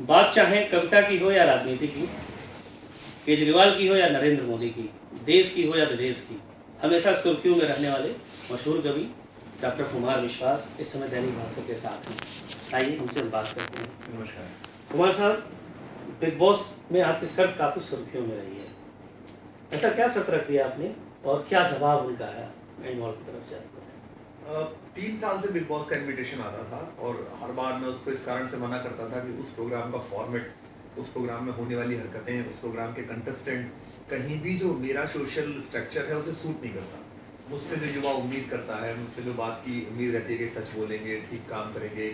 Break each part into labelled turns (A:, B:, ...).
A: बात चाहे कविता की हो या राजनीति की, केजरीवाल की हो या नरेंद्र मोदी की, देश की हो या विदेश की, हमेशा सुर्खियों में रहने वाले मशहूर कवि डॉक्टर कुमार विश्वास इस समय दैनिक भास्कर के साथ हैं। आइए उनसे हम बात करते हैं।
B: नमस्कार
A: कुमार साहब, बिग बॉस में आपकी शर्त काफ़ी सुर्खियों में रही है, ऐसा क्या शर्त रख दिया आपने और क्या जवाब उनका आया एनिमल की तरफ से आपको?
B: 3 साल से बिग बॉस का इनविटेशन आता था और हर बार मैं उसको इस कारण से मना करता था कि उस प्रोग्राम का फॉर्मेट, उस प्रोग्राम में होने वाली हरकतें, उस प्रोग्राम के कंटेस्टेंट कहीं भी जो मेरा सोशल स्ट्रक्चर है उसे सूट नहीं करता। मुझसे जो युवा उम्मीद करता है, मुझसे जो बात की उम्मीद रहती है कि सच बोलेंगे, ठीक काम करेंगे।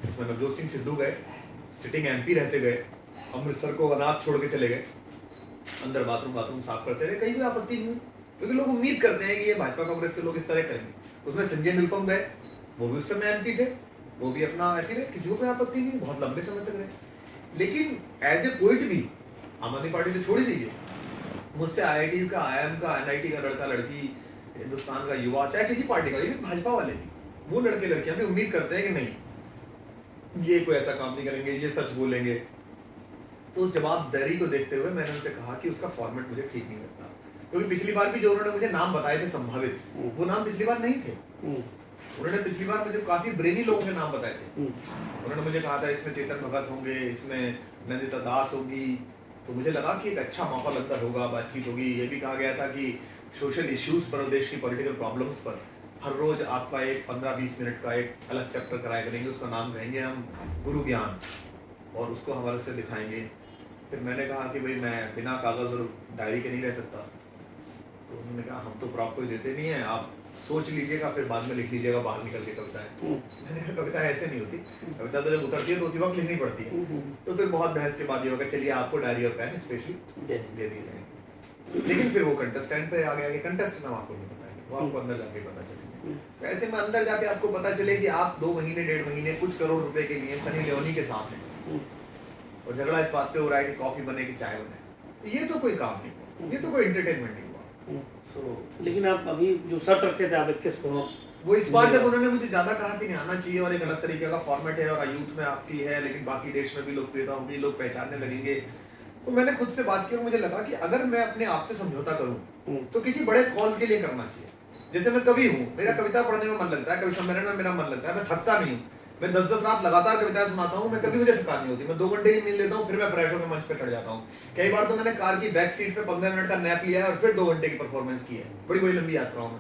B: उसमें नवजोत सिंह सिद्धू गए, सिटिंग MP रहते गए, अमृतसर को अनाथ छोड़ के चले गए, अंदर बाथरूम साफ करते रहे, कहीं भी आपत्ति नहीं हुई, क्योंकि लोग उम्मीद करते हैं कि ये भाजपा कांग्रेस के लोग इस तरह करेंगे। उसमें संजय निरुपम गए, वो भी उस समय MP थे, वो भी अपना ऐसे रहे, किसी को कोई आपत्ति नहीं, बहुत लंबे समय तक रहे। लेकिन एज ए पोइट भी आम आदमी पार्टी तो छोड़ ही दीजिए, मुझसे IIT का, IIM का, NIT का लड़का लड़की, हिंदुस्तान का युवा, चाहे किसी पार्टी का, ये भाजपा वाले भी, वो लड़के लड़कियां भी उम्मीद करते हैं कि नहीं ये कोई ऐसा काम नहीं करेंगे, ये सच बोलेंगे। तो उस जवाबदारी को देखते हुए मैंने उनसे कहा कि उसका फॉर्मेट मुझे ठीक नहीं लगता, क्योंकि पिछली बार भी जो उन्होंने मुझे नाम बताए थे संभावित, वो नाम पिछली बार नहीं थे। उन्होंने पिछली बार मुझे काफी ब्रेनी लोगों के नाम बताए थे। उन्होंने मुझे कहा था इसमें चेतन भगत होंगे, इसमें नंदिता दास होगी, तो मुझे लगा कि एक अच्छा माहौल अंदर होगा, बातचीत होगी। ये भी कहा गया था कि सोशल इश्यूज पर, देश की पॉलिटिकल प्रॉब्लम्स पर हर रोज आपका एक 15-20 मिनट का एक अलग चैप्टर कराया करेंगे, उसका नाम कहेंगे हम गुरु ज्ञान, और उसको हम अलग से दिखाएंगे। फिर मैंने कहा कि भाई मैं बिना कागज और डायरी के नहीं रह सकता, तो उन्होंने कहा हम तो प्रॉप कोई देते नहीं है, आप सोच लीजिएगा फिर बाद में लिख लीजिएगा बाहर निकल के कविताएं। मैंने कहा कविता ऐसे नहीं होती, कविता तो जब उतरती है तो उसी वक्त लिखनी पड़ती है। तो फिर बहुत बहस के बाद ये होगा चलिए आपको डायरी और पेन स्पेशली दे दिए जाएंगे। लेकिन फिर वो कंटेस्टेंट पे आ गया कि कंटेस्ट नाम आपको नहीं बताएंगे, वो आपको अंदर जाके पता चलेगा। तो ऐसे में अंदर जाके आपको पता चले कि आप 2 महीने 1.5 महीने कुछ करोड़ रुपए के लिए सनी लियोनी के साथ हैं और झगड़ा इस बात पे हो रहा है कि कॉफी बने कि चाय बने, तो ये तो कोई काम नहीं हुआ, ये तो कोई एंटरटेनमेंट नहीं हुआ।
A: लेकिन आप अभी जो शर्त रखे थे आप 21 करोड़,
B: वो इस बार जब उन्होंने मुझे ज्यादा कहा कि नहीं आना चाहिए और एक अलग तरीके का फॉर्मेट है और यूथ में आपकी है लेकिन बाकी देश में भी लोकप्रियता होगी, लोग पहचानने लगेंगे, तो मैंने खुद से बात की और मुझे लगा कि अगर मैं अपने आप से समझौता करूं तो किसी बड़े कॉज के लिए करना चाहिए। जैसे मैं कवि हूँ, मेरा कविता पढ़ने में मन लगता है, कवि सम्मेलन में मेरा मन लगता है, मैं थकता नहीं हूँ, मैं 10-10 रात लगातार कविताएं सुनाता हूँ, मैं कभी मुझे थकान नहीं होती, मैं 2 घंटे की नींद लेता हूँ, फिर मैं प्रेशर के मंच पे चढ़ जाता हूँ। कई बार तो मैंने कार की बैक सीट पे 15 मिनट का नैप लिया है और फिर 2 घंटे की परफॉर्मेंस की है, बड़ी बड़ी लंबी यात्राओं में,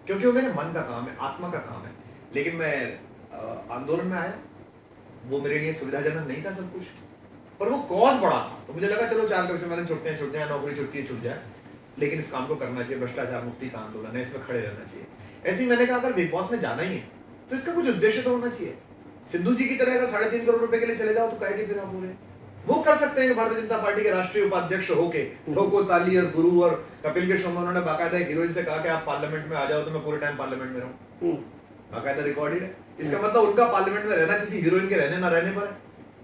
B: क्योंकि वो मेरे मन का काम है, आत्मा का काम है। लेकिन मैं आंदोलन में आया, वो मेरे लिए सुविधाजनक नहीं था सब कुछ, पर वो कॉज बड़ा था, तो मुझे लगा चलो 4 कवि सम्मेलन छुटते हैं छुट जाए, नौकरी छुटती है छुट जाए, लेकिन इस काम को करना चाहिए, भ्रष्टाचार मुक्ति का आंदोलन है, इसमें खड़े रहना चाहिए। ऐसे ही मैंने कहा अगर बिग बॉस में जाना ही है तो इसका कुछ उद्देश्य तो होना चाहिए। सिद्धू जी की तरह अगर 3.5 करोड़ रुपए के लिए चले जाओ तो काहे के फिर आप बोले, वो कर सकते हैं भारतीय जनता पार्टी के राष्ट्रीय उपाध्यक्ष होके, ठोको ताली और गुरु और कपिल के शो में उन्होंने बाकायदा हीरोइन से कहा कि आप पार्लियामेंट में आ जाओ तो मैं पूरे टाइम पार्लियामेंट में रहूं, बाकायदा रिकॉर्डेड है। इसका मतलब उनका पार्लियामेंट में रहना किसी हीरोइन के रहने ना रहने पर है,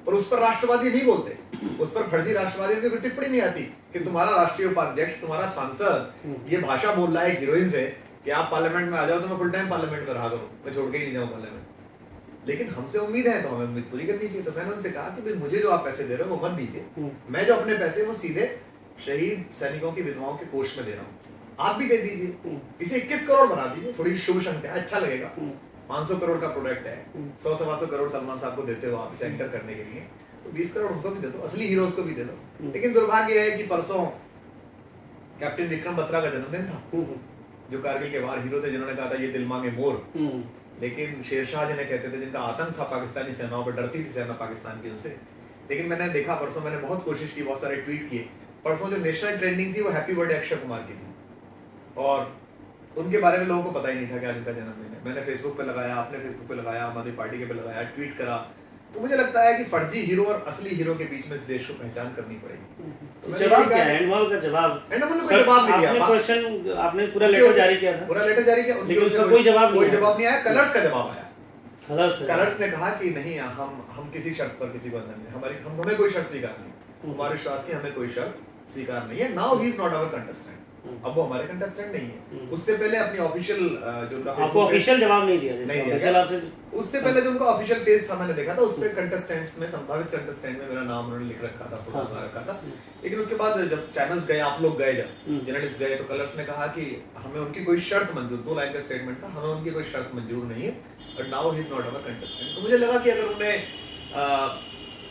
B: और उस पर राष्ट्रवादी नहीं बोलते, उस पर फर्जी राष्ट्रवादियों की कोई टिप्पणी नहीं आती कि तुम्हारा राष्ट्रीय उपाध्यक्ष, तुम्हारा सांसद ये भाषा बोल रहा है हीरोइन से कि आप पार्लियामेंट में आ जाओ तो मैं फुल टाइम पार्लियामेंट में रहा करूं, मैं छोड़ के ही नहीं जाऊं पार्लियामेंट। लेकिन हमसे उम्मीद है तो हमें उम्मीद पूरी करनी चाहिए। तो मैंने उनसे कहा कि भाई मुझे जो आप पैसे दे रहे हो वो मत दीजिए, मैं जो अपने पैसे वो सीधे शहीद सैनिकों की विधवाओं के कोष में दे रहा हूँ, आप भी दे दीजिए, इसे 21 करोड़ बना दीजिए, थोड़ी शुभ संख्या, अच्छा लगेगा। 500 करोड़ का प्रोडक्ट है, 100-125 करोड़ सलमान साहब को देते हो आप इसे एंटर करने के लिए, तो 20 करोड़ उनको भी दे दो, असली हीरोज को भी दे दो। लेकिन दुर्भाग्य है कि परसों कैप्टन विक्रम बत्रा का जन्मदिन था, जो कारगिल के वार हीरो थे, जिन्होंने कहा था ये दिल मांगे मोर, लेकिन शेरशाह जिन्हें कहते थे, जिनका आतंक था पाकिस्तानी सेनाओं पर, डरती थी सेना पाकिस्तान की उनसे। लेकिन मैंने देखा परसों, मैंने बहुत कोशिश की, बहुत सारे ट्वीट किए, परसों जो नेशनल ट्रेंडिंग थी वो हैप्पी बर्थडे अक्षय कुमार की थी, और उनके बारे में लोगों को पता ही नहीं था कि आज उनका जन्मदिन है। मैंने फेसबुक पे लगाया, आपने फेसबुक पे लगाया, आम आदमी पार्टी के पे लगाया, ट्वीट करा, तो मुझे लगता है कि फर्जी हीरो और असली हीरो के बीच में इस देश को पहचान करनी पड़ेगी।
A: तो जवाब क्या है? एंडमॉल का जवाब,
B: एंडमॉल ने कोई जवाब नहीं दिया,
A: क्वेश्चन आपने पूरा लेटर जारी किया था,
B: पूरा लेटर जारी किया,
A: लेकिन उसका कोई जवाब
B: नहीं आया। कलर्स का जवाब आया,
A: कलर्स
B: ने कहा कि नहीं हम किसी शर्त पर किसी को अंदर नहीं, हमें कोई शर्त स्वीकार नहीं, कुमार विश्वास की हमें कोई शर्त स्वीकार नहीं है, now he is not our contestant. अब वो हमारे कंटेस्टेंट नहीं है। उससे पहले अपनी ऑफिशियल जो उनका
A: आपको ऑफिशियल जवाब नहीं दिया
B: नहीं दिया, उससे पहले जो उनका ऑफिशियल पेज था मैंने देखा था, उस पे कंटेस्टेंट्स में, संभावित कंटेस्टेंट में मेरा नाम उन्होंने लिख रखा था, फोटो लगा रखा था। लेकिन उसके बाद जब चैनल्स गए, आप लोग गए, जब जर्नलिस्ट गए, तो कलर्स ने कहा कि हमें उनकी कोई शर्त मंजूर, 2 लाइन का स्टेटमेंट था, हमें उनकी कोई शर्त मंजूर नहीं है, और now he is not our contestant. तो मुझे लगा कि अगर उन्हें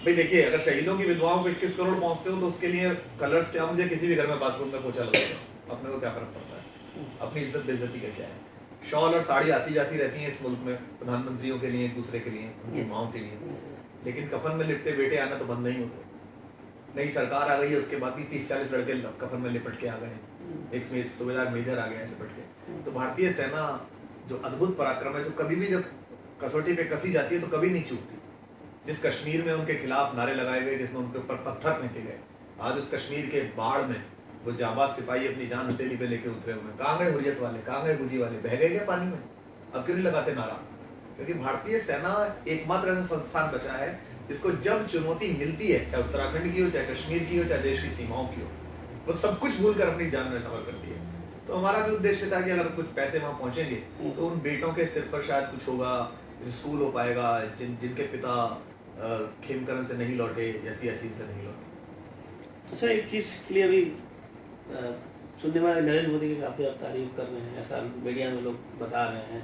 B: भाई देखिए, अगर शहीदों की विधवाओं को 21 करोड़ पहुंचते हो तो उसके लिए कलर्स क्या, मुझे किसी भी घर में बाथरूम में पोछा लगाएगा, अपने को क्या फर्क पड़ता है, अपनी इज्जत बेइज्जती का क्या है। शॉल और साड़ी आती जाती रहती है इस मुल्क में, प्रधानमंत्रियों के लिए, एक दूसरे के लिए, उनकी माओ के लिए, लेकिन कफन में लिपटे बेटे आना तो बंद नहीं होते। नई सरकार आ गई है, उसके बाद भी 30-40 लड़के कफन में लिपट के आ गए, एक सूबेदार मेजर आ गया है लिपट के। तो भारतीय सेना जो अद्भुत पराक्रम है, जो कभी भी जब कसौटी पे कसी जाती है तो कभी नहीं चूकती। जिस कश्मीर में उनके खिलाफ नारे लगाए गए, जिसमें उनके ऊपर पत्थर फेंके गए, आज उस कश्मीर के बाढ़ में वो जाबाज सिपाही अपनी जान हथेली पे लेके उतरे हुए। कहाँ गए हुर्रियत वाले, कहाँ गए गुजी वाले, बह गए क्या पानी में? अब क्यों नहीं लगाते नारा? क्योंकि भारतीय सेना एकमात्र ऐसा संस्थान बचा है जिसको जब चुनौती मिलती है, चाहे उत्तराखंड की हो, चाहे कश्मीर की हो, चाहे देश की सीमाओं की हो, वो सब कुछ भूल कर अपनी जान में सफर करती है। तो हमारा भी उद्देश्य था कि अगर कुछ पैसे वहां पहुंचेंगे तो उन बेटों के सिर पर शायद कुछ होगा, स्कूल हो पाएगा, जिनके पिता खेमकरण से नहीं लौटे या सियाचिन से नहीं लौटे।
A: अच्छा, एक चीज़ के लिए अभी सुनने वाले नरेंद्र मोदी की काफ़ी आप तारीफ कर रहे हैं, ऐसा मीडिया में लोग बता रहे हैं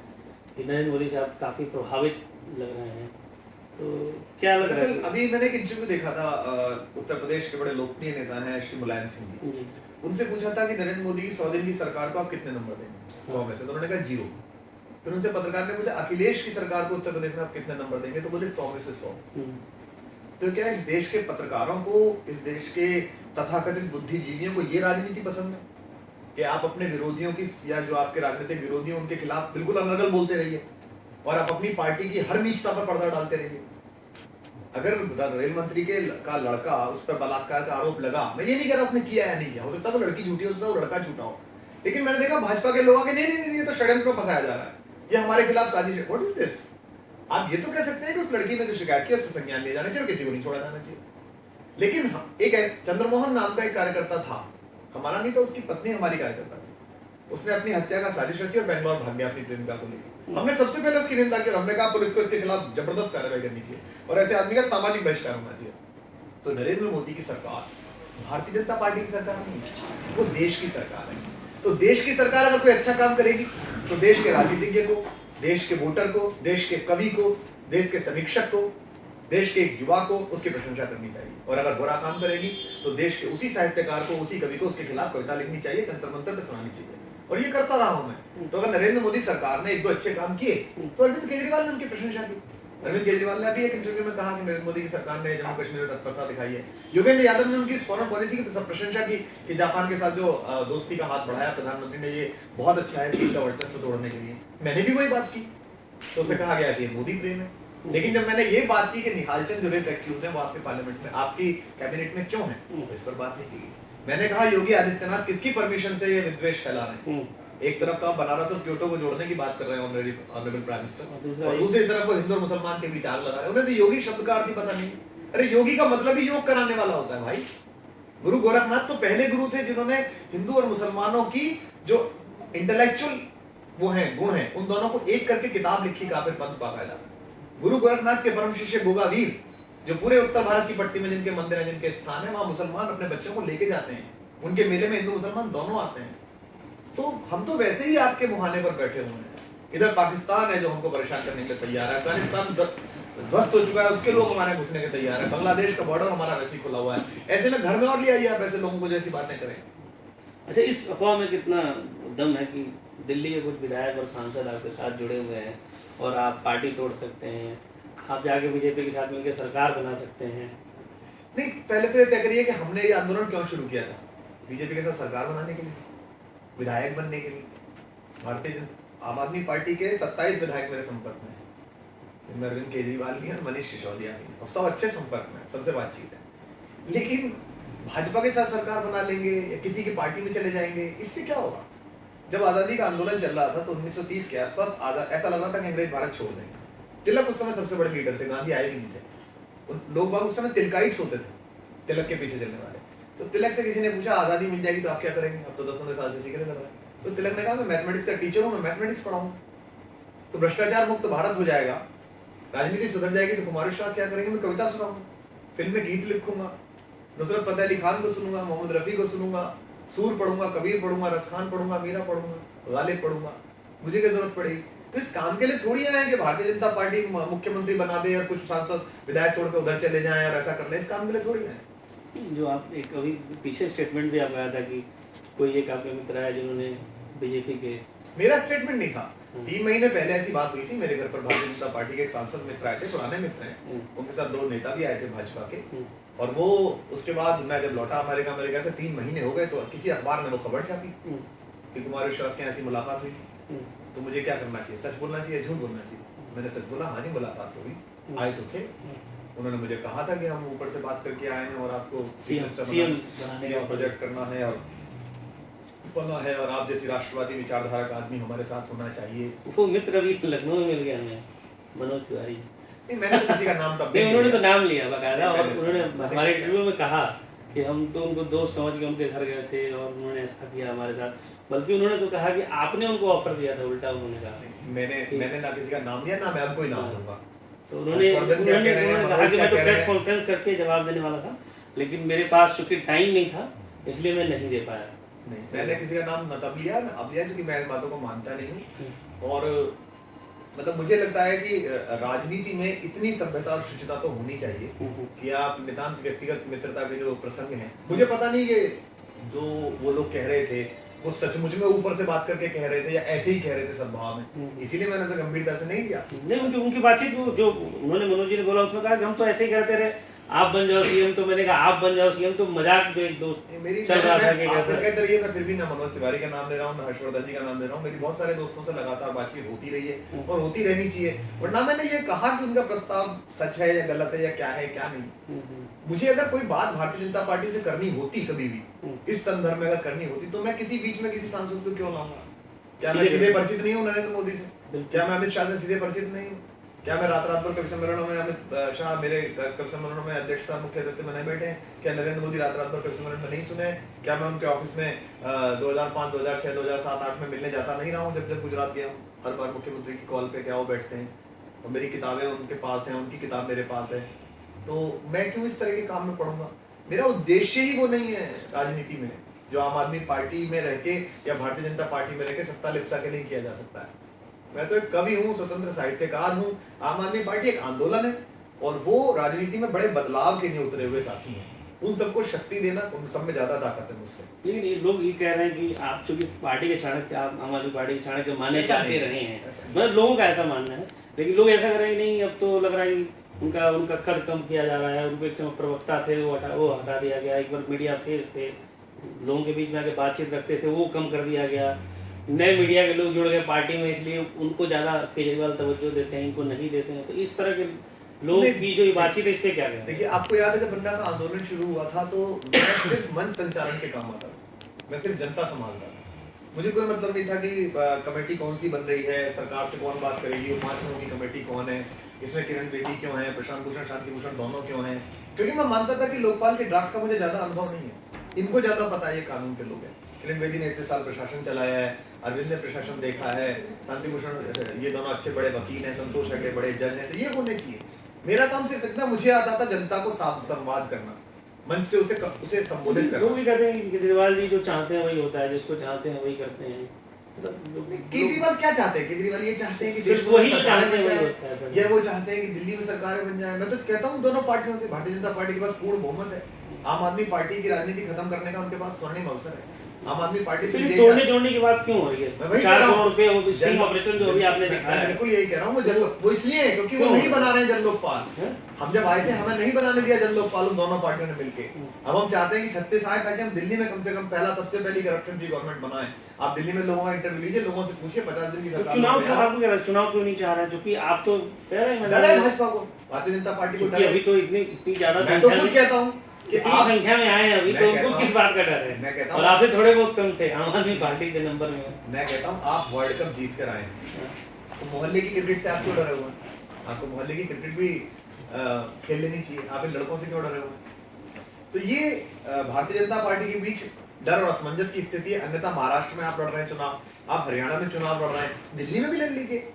A: कि नरेंद्र मोदी से आप काफ़ी प्रभावित लग रहे हैं, तो क्या लग रहा है?
B: अभी मैंने एक इंटरव्यू देखा था, उत्तर प्रदेश के बड़े लोकप्रिय नेता हैं श्री मुलायम सिंह जी, उनसे पूछा था कि नरेंद्र मोदी की 100 दिन की सरकार को आप कितने नंबर देंगे 100 में से? तो उन्होंने कहा 0। फिर उनसे पत्रकार ने पूछा अखिलेश की सरकार को उत्तर प्रदेश में आप कितने नंबर देंगे? तो बोले 100 में से 100। तो क्या इस देश के पत्रकारों को, इस देश के तथाकथित बुद्धिजीवियों को ये राजनीति पसंद है कि आप अपने विरोधियों की, या जो आपके राजनीतिक विरोधी हैं उनके खिलाफ बिल्कुल अनर्गल बोलते रहिए और आप अपनी पार्टी की हर नीचता पर पर्दा डालते रहिए? अगर रेल मंत्री का लड़का, उस पर बलात्कार का आरोप लगा, मैं ये नहीं कह रहा उसने किया या नहीं किया, हो सकता है वो लड़की झूठी हो सकता है वो लड़का झूठा हो, लेकिन मैंने देखा भाजपा के लोग आके नहीं ये तो षड्यंत्र में फंसाया जा रहा है, ये हमारे खिलाफ साजिश है। What is this? आप ये तो कह सकते हैं कि उस लड़की ने जो शिकायत की उस पर संज्ञान लिया जाना चाहिए और किसी को नहीं छोड़ा जाना चाहिए। लेकिन एक चंद्रमोहन नाम का एक कार्यकर्ता था, हमारा नहीं था, उसकी पत्नी हमारी कार्यकर्ता थी, उसने अपनी हत्या का साजिश रची और बेंगलोर भाग गया अपनी प्रेमिका को लेकर। हमने सबसे पहले उसकी निंदा की और हमने कहा पुलिस को इसके खिलाफ जबरदस्त कार्रवाई करनी चाहिए और ऐसे आदमी का सामाजिक बहिष्कार होना चाहिए। तो नरेंद्र मोदी की सरकार भारतीय जनता पार्टी की सरकार नहीं है, वो देश की सरकार है। तो देश की सरकार अगर कोई अच्छा काम करेगी तो देश के राजनीतिज्ञ को, देश के वोटर को, देश के कवि को, देश के समीक्षक को, देश के युवा को उसकी प्रशंसा करनी चाहिए, और अगर बुरा काम करेगी तो देश के उसी साहित्यकार को, उसी कवि को उसके खिलाफ कविता लिखनी चाहिए, जंतर मंतर पे सुनानी चाहिए, और ये करता रहा हूं मैं। तो अगर नरेंद्र मोदी सरकार ने 1-2 अच्छे काम किए तो अरविंद केजरीवाल ने उनकी प्रशंसा की। अरविंद केजरीवाल ने अभी एक इंटरव्यू में कहा कि नरेंद्र मोदी की सरकार ने जम्मू कश्मीर में तत्परता दिखाई है। योगेंद्र यादव ने उनकी फॉरेन पॉलिसी की प्रशंसा की कि जापान के साथ जो दोस्ती का हाथ बढ़ाया प्रधानमंत्री ने, ये बहुत अच्छा है चीन का वर्चस्व तोड़ने के लिए। मैंने भी वही बात की, तो उसे कहा गया कि मोदी प्रेम है। लेकिन जब मैंने ये बात की कि निहाल चंद जो रेप एक्यूज है वो आपके पार्लियामेंट में, आपकी कैबिनेट में क्यों है, तो इस पर बात नहीं की। मैंने कहा योगी आदित्यनाथ किसकी परमिशन से ये विद्वेष फैला रहे हैं? एक तरफ तो आप बनारस और क्योटो को जोड़ने की बात कर रहे हैं ऑनरेबल प्राइम मिनिस्टर, और दूसरी तरफ वो हिंदू और मुसलमान के बीच आग लगा रहे हैं। उन्हें तो योगी शब्द का अर्थ ही पता नहीं। अरे योगी का मतलब ही योग कराने वाला होता है भाई। गुरु गोरखनाथ तो पहले गुरु थे जिन्होंने हिंदू और मुसलमानों की जो इंटेलेक्चुअल वो हैं गुण हैं, उन दोनों को एक करके किताब लिखी काफिर पंथ बाकायदा। गुरु गोरखनाथ के परम शिष्य गोगा वीर, जो पूरे उत्तर भारत की पट्टी में जिनके मंदिर हैं, जिनके स्थान है, वहां मुसलमान अपने बच्चों को लेके जाते हैं, उनके मेले में हिंदू मुसलमान दोनों आते हैं। तो हम तो वैसे ही आपके मुहाने पर बैठे हुए हैं। इधर पाकिस्तान है जो हमको परेशान करने के लिए तैयार है, अफगानिस्तान ध्वस्त हो चुका है, उसके लोग हमारे घुसने के तैयार है, बांग्लादेश का बॉर्डर हमारा वैसे ही खुला हुआ है। ऐसे में घर में और ले आइए आप ऐसे लोगों को जैसी बातें करें।
A: अच्छा, इस अफवाह में कितना दम है कि दिल्ली के कुछ विधायक और सांसद आपके साथ जुड़े हुए हैं और आप पार्टी तोड़ सकते हैं, आप जाके बीजेपी के साथ मिलकर सरकार बना सकते हैं?
B: नहीं, पहले तो ये तय करिए कि हमने ये आंदोलन क्यों शुरू किया था? बीजेपी के साथ सरकार बनाने के लिए, विधायक बनने के लिए। भारतीय आम आदमी पार्टी के 27 विधायक मेरे संपर्क में हैं, अरविंद केजरीवाल भी और मनीष सिसोदिया भी, और सब अच्छे संपर्क में, सबसे बातचीत है। लेकिन भाजपा के साथ सरकार बना लेंगे या किसी की पार्टी में चले जाएंगे, इससे क्या होगा? जब आजादी का आंदोलन चल रहा था तो 1930 के आसपास ऐसा लग रहा था कि अंग्रेज भारत छोड़ देंगे। तिलक उस समय सबसे बड़े लीडर थे, गांधी आए भी नहीं थे। लोग बाग उस समय तिलकाइट्स होते थे, तिलक के पीछे चलने वाले। तो तिलक से किसी ने पूछा आजादी मिल जाएगी तो आप क्या करेंगे, अब तो 10-15 साल से सीखने लग रहा है। तो तिलक ने कहा मैं मैथमेटिक्स का टीचर हूँ, मैं मैथमेटिक्स पढ़ाऊँ। तो भ्रष्टाचार मुक्त भारत हो जाएगा, राजनीति सुधर जाएगी। तो कुमार विश्वास क्या करेंगे, मैं कविता सुनाऊंगा, फिल्म में गीत लिखूंगा, नुसरत फतेह अली खान को सुनूंगा, मोहम्मद रफी को सुनूंगा, सूर पढ़ूंगा, कबीर पढ़ूंगा, रसखान पढ़ूंगा, मीरा पढ़ूंगा, गालिब पढ़ूंगा। मुझे क्या जरूरत पड़ेगी? तो इस काम के लिए थोड़ी आए कि भारतीय जनता पार्टी मुख्यमंत्री बना दे और कुछ सांसद विधायक तोड़ के उधर चले जाएं और ऐसा कर ले। इस काम के लिए थोड़ी आए।
A: जो आप एक अभी पीछे स्टेटमेंट भी आप आया था कि कोई एक आपके मित्र है जिन्होंने बीजेपी के,
B: मेरा स्टेटमेंट नहीं था। 3 महीने पहले ऐसी बात हुई थी, मेरे घर पर भारतीय जनता पार्टी के एक सांसद मित्र आए थे, पुराने मित्र हैं, उनके साथ 2 नेता भी आए थे भाजपा के। और वो उसके बाद मैं जब लौटा अमेरिका से 3 महीने हो गए तो किसी अखबार ने वो खबर छापी कि कुमार विश्वास के ऐसी मुलाकात हुई थी। तो मुझे क्या करना चाहिए, सच बोलना चाहिए, झूठ बोलना चाहिए? मैंने सच बोला, हाँ नहीं मुलाकात तो हुई, आए तो थे। उन्होंने मुझे कहा था कि हम ऊपर से बात करके आए हैं और आपको सीएम प्रोजेक्ट करना है और बना है और आप जैसी राष्ट्रवादी विचारधारा का आदमी हमारे साथ होना चाहिए।
A: वो मित्र अभी लखनऊ में मिल गया हमें, मनोज तिवारी।
B: नहीं, मैंने तो किसी का नाम तब
A: नहीं, उन्होंने तो नाम लिया बकायदा, और उन्होंने हमारे इंटरव्यू में कहा कि हम तो उनको दोस्त समझ के उनके घर गए थे और उन्होंने ऐसा किया हमारे साथ। बल्कि उन्होंने तो कहा कि आपने उनको ऑफर दिया था, उल्टा उन्होंने कहा।
B: मैंने ना किसी का नाम लिया, ना मैं अब कोई नाम लूंगा।
A: तो उन्होंने कहा कि मैं तो प्रेस कॉन्फ्रेंस करके जवाब देने वाला था, लेकिन मेरे पास चूंकि टाइम नहीं था इसलिए मैं नहीं दे पाया।
B: नहीं, मैंने किसी का नाम न तब लिया न अब लिया, क्योंकि मैं इन बातों को मानता नहीं हूँ। और मतलब मुझे लगता है कि राजनीति में इतनी सभ्यता और शुचिता तो होनी चाहिए कि आप नितांत व्यक्तिगत मित्रता के जो प्रसंग हैं, मुझे पता नहीं कि जो वो लोग कह रहे थे वो सचमुच में ऊपर से बात करके कह रहे थे या ऐसे ही कह रहे थे सद्भाव में, इसीलिए मैंने उसे गंभीरता से नहीं लिया।
A: नहीं, उनकी बातचीत जो उन्होंने मनोज जी ने बोला उसमें कहा कि हम तो ऐसे ही करते रहे, आप बन जाओ सीएम। तो मैंने कहा आप बन जाओ सीएम, तो मजाक जो एक दोस्त चल रहा था कि
B: मैं फिर भी ना मनोज तिवारी का नाम ले रहा हूँ, ना हर्षवर्धन जी का नाम ले रहा हूँ। मेरी बहुत सारे दोस्तों से लगातार बातचीत होती रही है और होती रहनी चाहिए। वरना मैंने ये कहा कि उनका प्रस्ताव सच है या गलत है या क्या है क्या नहीं। मुझे अगर कोई बात भारतीय जनता पार्टी से करनी होती, कभी भी इस संदर्भ में अगर करनी होती, तो मैं किसी बीच में किसी सांसद को क्यों लाऊंगा? क्या मैं सीधे परिचित नहीं हूँ नरेंद्र मोदी से? क्या मैं अमित शाह से सीधे परिचित नहीं हूँ? क्या मैं रात भर कवि सम्मेलनों में अमित शाह मेरे कवि सम्मेलनों में अध्यक्षता मुख्य अतिथि में नहीं बैठे हैं? क्या नरेंद्र मोदी रात भर कवि सम्मेलन में नहीं सुने? क्या मैं उनके ऑफिस में 2005, 2006, 2007, 2008 में मिलने जाता नहीं रहा हूँ? जब गुजरात गया हूँ, हर बार मुख्यमंत्री की कॉल पे क्या वो बैठते हैं और मेरी किताबें उनके पास हैं, उनकी किताब मेरे पास है। तो मैं क्यों इस तरह के काम में पढ़ूंगा? मेरा उद्देश्य ही वो नहीं है राजनीति में, जो आम आदमी पार्टी में रह के या भारतीय जनता पार्टी में रह के सत्ता लिप्सा के लिए किया जा सकता है। मैं तो एक कवि हूँ, स्वतंत्र साहित्यकार हूँ। आम आदमी पार्टी एक आंदोलन है और वो राजनीति में बड़े बदलाव के लिए उतरे हुए साथी हैं। उन सबको शक्ति देना, उन सब में ज्यादा ताकत है मुझसे।
A: लेकिन ये लोग ये कह रहे हैं कि आप चूंकि पार्टी के चाणक्य, आप आम आदमी पार्टी के चाणक्य माने जाते रहे हैं, मतलब लोगों का ऐसा मानना है। लेकिन लोग ऐसा कर रहे हैं नहीं, अब तो लग रहा है उनका कद कम किया जा रहा है। उनको एक समय प्रवक्ता थे, वो हटा दिया गया। एक बार मीडिया फेस थे, लोगों के बीच में आके बातचीत रखते थे, वो कम कर दिया गया। नए मीडिया के लोग जुड़ गए पार्टी में, इसलिए उनको ज़्यादा केजरीवाल तवज्जो देते हैं, इनको नहीं देते हैं। तो इस तरह के लोग की जो बातचीत है, इस पर क्या कहते हैं?
B: देखिए, आपको याद है जब बन्ना का आंदोलन शुरू हुआ था तो मैं सिर्फ मंच संचालन के काम आता था, मैं सिर्फ जनता संभालता था। मुझे कोई मतलब नहीं था कि कमेटी कौन सी बन रही है, सरकार से कौन बात करेगी, 5 लोगों की कमेटी कौन है, इसमें किरण बेदी क्यों है, प्रशांत भूषण, शांति भूषण दोनों क्यों हैं। क्योंकि मैं मानता था कि लोकपाल के ड्राफ्ट का मुझे ज्यादा अनुभव नहीं है, इनको ज्यादा पता है, ये कानून के लोग हैं। किरण बेदी ने इतने साल प्रशासन चलाया है, अरविंद ने प्रशासन देखा है, शांति भूषण, ये दोनों अच्छे बड़े वकील हैं, संतोष हेगड़े बड़े जज हैं, तो ये होने चाहिए। मेरा काम सिर्फ इतना, मुझे आता था जनता को संवाद करना, मंच से उसे संबोधित करना।
A: लोग भी कहते हैं कि केजरीवाल जी जो चाहते हैं वही होता है, जिसको चाहते हैं वही करते हैं।
B: केजरीवाल क्या चाहते हैं? केजरीवाल ये चाहते हैं कि देश में सरकारें बन जाए, या वो चाहते हैं कि दिल्ली में सरकारें बन जाए। मैं तो कहता हूँ दोनों पार्टियों से, भारतीय जनता पार्टी के पास पूर्ण बहुमत है, आम आदमी पार्टी की राजनीति खत्म करने का उनके पास स्वर्णिम अवसर है। आम आदमी पार्टी से
A: जोड़ने की बात क्यों हो रही है? 4 करोड़ रुपए ऑपरेशन जो अभी आपने दिखाया,
B: मैं बिल्कुल यही कह रहा हूँ। वो इसलिए है क्योंकि वो नहीं बना रहे हैं जन लोकपाल। हम जब आए थे हमें नहीं बनाने दिया जन लोकपाल, उन दोनों पार्टियों ने मिलके। अब हम चाहते हैं कि 36 आए ताकि हम दिल्ली में कम से कम सबसे पहली करप्शन फ्री गवर्नमेंट बनाए। आप दिल्ली में लोगों का इंटरव्यू लीजिए, लोगों से पूछिए 50 दिन की सरकार।
A: चुनाव क्यों नहीं चाह रहे हैं? क्योंकि आप तो कह रहे हैं
B: भाजपा को, भारतीय जनता पार्टी को
A: अभी तो इतनी ज्यादा
B: कहता हूँ
A: संख्या में आए अभी, तो उनको किस बात का डर है?
B: मैं कहता
A: हूँ आपसे थोड़े बहुत कम थे आम आदमी पार्टी से नंबर में।
B: मैं कहता हूँ आप वर्ल्ड कप जीत कर आए, तो मोहल्ले की क्रिकेट से आप क्यों डरे हुए? आपको मोहल्ले की क्रिकेट भी खेल लेनी चाहिए, आप इन लड़कों से क्यों डरे हुए? तो ये भारतीय जनता पार्टी के बीच डर और असमंजस की स्थिति है। अन्यथा महाराष्ट्र में आप लड़ रहे हैं चुनाव, आप हरियाणा में चुनाव लड़ रहे हैं, दिल्ली में भी लड़ लीजिए।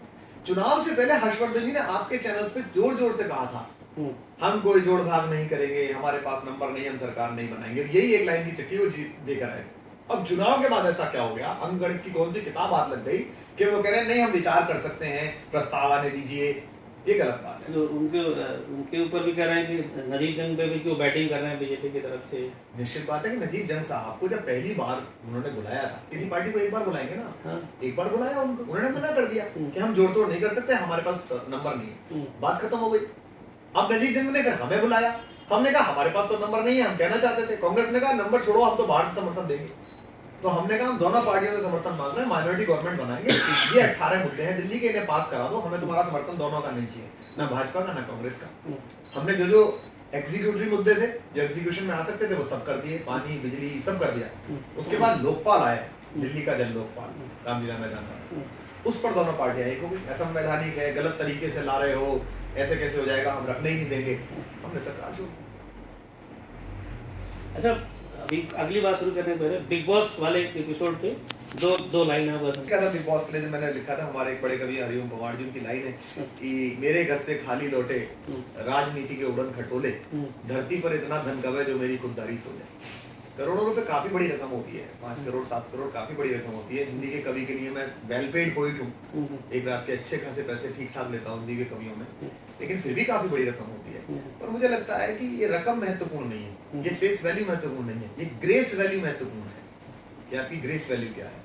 B: चुनाव से पहले हर्षवर्धन जी ने आपके चैनल्स पे जोर जोर से कहा था हम कोई जोड़ भाग नहीं करेंगे, हमारे पास नंबर नहीं, हम सरकार नहीं बनाएंगे। यही एक लाइन की चिट्ठी वो देकर आए। अब चुनाव के बाद ऐसा क्या हो गया, अंकगणित की कौन सी किताब हाथ लग गई कि वो कह रहे हैं नहीं हम विचार कर सकते हैं, प्रस्ताव आने दीजिए। ये गलत बात है।
A: तो उनके ऊपर भी कह रहे हैं कि नजीब जंग पे भी क्यों बैटिंग कर रहे हैं बीजेपी की तरफ से।
B: निश्चित बात है कि नजीब जंग साहब को जब पहली बार उन्होंने बुलाया था, किसी पार्टी को एक बार बुलाएंगे ना,
A: हाँ।
B: एक बार बुलाया उनको, उन्होंने मना कर दिया कि हम जोड़ तोड़ नहीं कर सकते, हमारे पास नंबर नहीं है, बात खत्म हो गई। अब नजीब जंग ने फिर हमें बुलाया, हमने कहा हमारे पास तो नंबर नहीं है, हम कहना चाहते थे। कांग्रेस ने कहा नंबर छोड़ो, हम तो बाहर से समर्थन देंगे। तो हमने कहा हम दोनों पार्टियों का समर्थन मांग रहे हैं, माइनॉरिटी गवर्नमेंट बनाएंगे। ये 18 मुद्दे हैं दिल्ली के, इन्हें पास करा दो, हमें तुम्हारा समर्थन दोनों का नहीं चाहिए, ना भाजपा का ना कांग्रेस का। हमने जो एग्जीक्यूटिव मुद्दे थे जो एग्जीक्यूशन में आ सकते थे वो सब कर दिए, पानी बिजली सब कर दिया। उसके बाद लोकपाल आया, दिल्ली का जन लोकपाल रामलीला मैदान का, उस पर दोनों पार्टियां एक हो गई। असंवैधानिक है, गलत तरीके से ला रहे हो, ऐसे कैसे हो जाएगा, हम रखने ही नहीं देंगे, हमने सरकार छोड़।
A: अच्छा, अभी अगली बात शुरू करने से पहले बिग बॉस वाले एपिसोड पे दो लाइन है बस।
B: क्या था बिग बॉस के लिए जो मैंने लिखा था, हमारे एक बड़े कवि हरिओम पवार जी की लाइन है कि मेरे घर से खाली लौटे राजनीति के उड़न खटोले, धरती पर इतना धन कब है जो मेरी खुददारी तोले। करोड़ों रुपए काफी बड़ी रकम होती है, 5 करोड़ 7 करोड़ काफी बड़ी रकम होती है। हिंदी के कवि के लिए मैं वेल पेड पोइट हूँ, एक रात के अच्छे खासे पैसे ठीक ठाक लेता हूँ हिंदी के कवियों में, लेकिन फिर भी काफी बड़ी रकम होती है। पर मुझे लगता है कि ये रकम महत्वपूर्ण नहीं है, ये फेस वैल्यू महत्वपूर्ण नहीं है, ये ग्रेस वैल्यू महत्वपूर्ण है कि आपकी ग्रेस वैल्यू क्या है।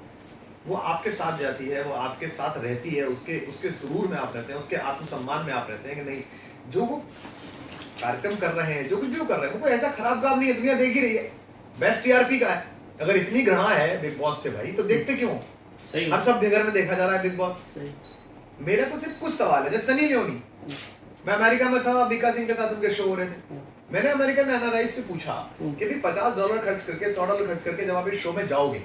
B: वो आपके साथ जाती है, वो आपके साथ रहती है, उसके सुरूर में आप रहते हैं, उसके आत्मसम्मान में आप रहते हैं कि नहीं जो वो कार्यक्रम कर रहे हैं, जो कुछ भी कर रहे हैं, वो कोई ऐसा खराब काम नहीं है, दुनिया देख ही रही है, बेस्ट टीआरपी का है। अगर इतनी घृणा है बिग बॉस से भाई तो देखते क्यों?
A: सही
B: हर सब घर में देखा जा रहा है बिग बॉस। मेरा तो सिर्फ कुछ सवाल है, जैसे सनी लियोनी, मैं अमेरिका में था, बीका सिंह के साथ उनके शो हो रहे थे, मैंने अमेरिका में एनआरआई से पूछा कि भी $50 खर्च करके $100 खर्च करके जब आप इस शो में जाओगे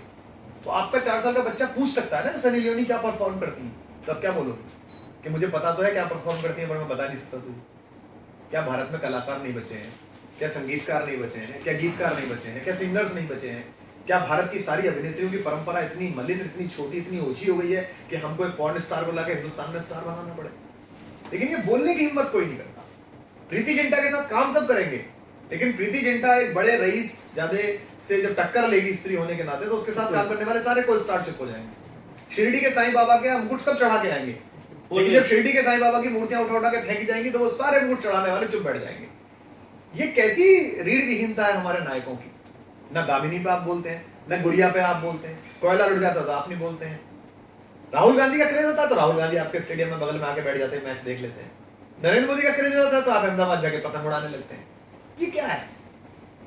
B: तो आपका 4 साल का बच्चा पूछ सकता है ना सनी लियोनी क्या परफॉर्म करती है, तो अब क्या बोलोगे कि मुझे पता तो है क्या परफॉर्म करती है पर मैं बता नहीं सकता तुझे। क्या भारत में कलाकार नहीं बचे हैं? क्या संगीतकार नहीं बचे हैं? क्या गीतकार नहीं बचे हैं? क्या सिंगर्स नहीं बचे हैं? क्या भारत की सारी अभिनेत्रियों की परंपरा इतनी मलिन, इतनी छोटी, इतनी ओछी हो गई है कि हमको एक पॉर्न स्टार को लाके हिंदुस्तान में स्टार बनाना पड़े? लेकिन ये बोलने की हिम्मत कोई नहीं करता। प्रीति जिंटा के साथ काम सब करेंगे, लेकिन प्रीति जिंटा एक बड़े रईस ज्यादा से जब टक्कर लेगी स्त्री होने के नाते तो उसके साथ काम करने वाले सारे को स्टार चुप हो जाएंगे। शिरडी के साईं बाबा के मुकुट सब चढ़ा के आएंगे, लेकिन जब शिरडी के साईं बाबा की मूर्तियां उठा उठा के फेंकी जाएंगी तो वो सारे मुकुट चढ़ाने वाले चुप बैठ जाएंगे। ये कैसी रीढ़ विहीनता है हमारे नायकों की। ना दामिनी पे आप बोलते हैं, ना गुड़िया पे आप बोलते हैं, कोयला उड़ जाता तो आप नहीं बोलते हैं। राहुल गांधी का क्रेज होता तो राहुल गांधी आपके स्टेडियम में बगल में आके बैठ जाते हैं, मैच देख लेते हैं। नरेंद्र मोदी का क्रेज होता तो आप अहमदाबाद जाके पतंग उड़ाने लगते हैं। ये क्या है?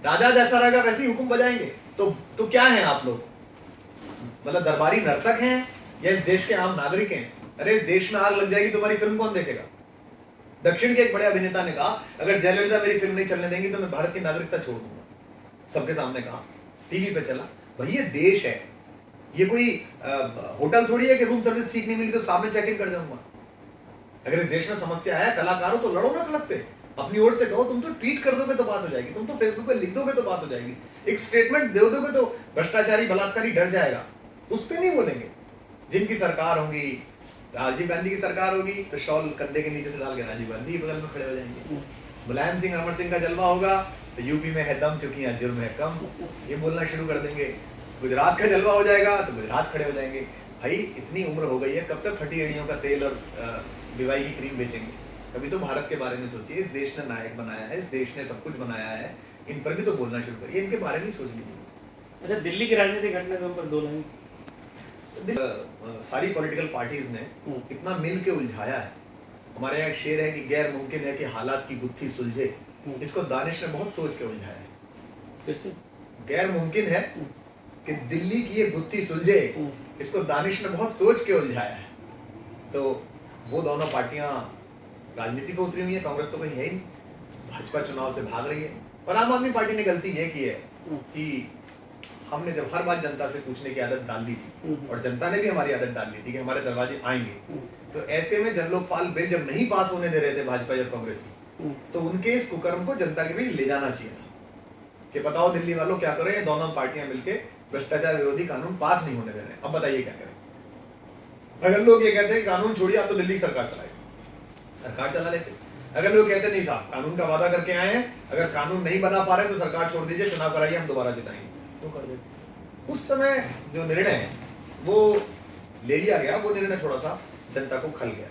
B: राजा जैसा रहेगा वैसे ही हुक्म बजाएंगे। तो क्या है आप लोग? मतलब दरबारी नर्तक हैं या इस देश के आम नागरिक हैं? अरे इस देश में आग लग जाएगी तुम्हारी फिल्म कौन देखेगा? दक्षिण के एक बड़े अभिनेता ने कहा अगर जयललिता मेरी फिल्म नहीं चलने देंगी तो मैं भारत की नागरिकता छोड़ दूंगा। सबके सामने कहा, टीवी पे चला। भाई ये देश है, ये कोई होटल थोड़ी है कि रूम सर्विस ठीक नहीं मिली तो सामने चेक इन कर जाऊंगा। अगर इस देश में समस्या है, कलाकारों तो लड़ो ना सड़क पे, अपनी ओर से कहो। तुम तो ट्वीट कर दोगे तो बात हो जाएगी, तुम तो फेसबुक पे लिख दोगे तो बात हो जाएगी, एक स्टेटमेंट दे दोगे तो भ्रष्टाचारी बलात्कारी डर जाएगा। उस पर नहीं बोलेंगे। जिनकी सरकार होगी, राजीव गांधी की सरकार होगी तो शॉल कंधे के नीचे से डाल के राजीव गांधी बगल में खड़े हो जाएंगे। मुलायम सिंह अमर सिंह का जलवा होगा तो यूपी में है दम चुकियां जुर्म है कम, ये बोलना शुरू कर देंगे। गुजरात का जलवा हो जाएगा तो गुजरात खड़े हो जाएंगे। भाई इतनी उम्र हो गई है, कब तक खटी एड़ियों का तेल और डिवाई की क्रीम बेचेंगे? कभी तो भारत के बारे में सोचिए। इस देश ने नायक बनाया है, इस देश ने सब कुछ बनाया है, इन पर भी तो बोलना शुरू करिए, इनके बारे में सोच लीजिए।
A: अच्छा, दिल्ली की राजनीतिक घटनाक्रम पर 2 लाइन।
B: सारी पॉलिटिकल पार्टीज ने इतना मिल के उलझाया है। हमारे यहाँ एक शेर है कि गैर मुमकिन है कि हालात की गुत्थी सुलझे, इसको दानिश ने बहुत सोच के उलझाया है। गैर मुमकिन है कि दिल्ली की ये गुत्थी सुलझे, इसको दानिश ने बहुत सोच के उलझाया है। तो वो दोनों पार्टियां राजनीति पे उतरी हुई है, कांग्रेस तो कहीं है ही नहीं, भाजपा चुनाव से भाग रही है। और आम आदमी पार्टी ने गलती ये की है कि हमने जब हर बात जनता से पूछने की आदत डाल ली थी और जनता ने भी हमारी आदत डाल ली थी कि हमारे दरवाजे आएंगे, तो ऐसे में जन लोकपाल बिल जब नहीं पास होने दे रहे थे भाजपा और कांग्रेस तो उनके इस कुकर्म को जनता के बीच ले जाना चाहिए था। कि बताओ दिल्ली वालों क्या करें, ये दोनों पार्टियां मिलके भ्रष्टाचार विरोधी कानून पास नहीं होने दे रहे हैं, अब बताइए क्या करें। अगर लोग ये कहते हैं कानून छोड़िए, आप तो दिल्ली सरकार चलाएगी, सरकार चला लेते। अगर लोग कहते नहीं साहब कानून का वादा करके आए हैं, अगर कानून नहीं बना पा रहे तो सरकार छोड़ दीजिए, चुनाव कराइए, हम दोबारा जिताएंगे, तो कर देते। उस समय जो निर्णय वो ले लिया गया, वो निर्णय थोड़ा सा जनता को खल गया।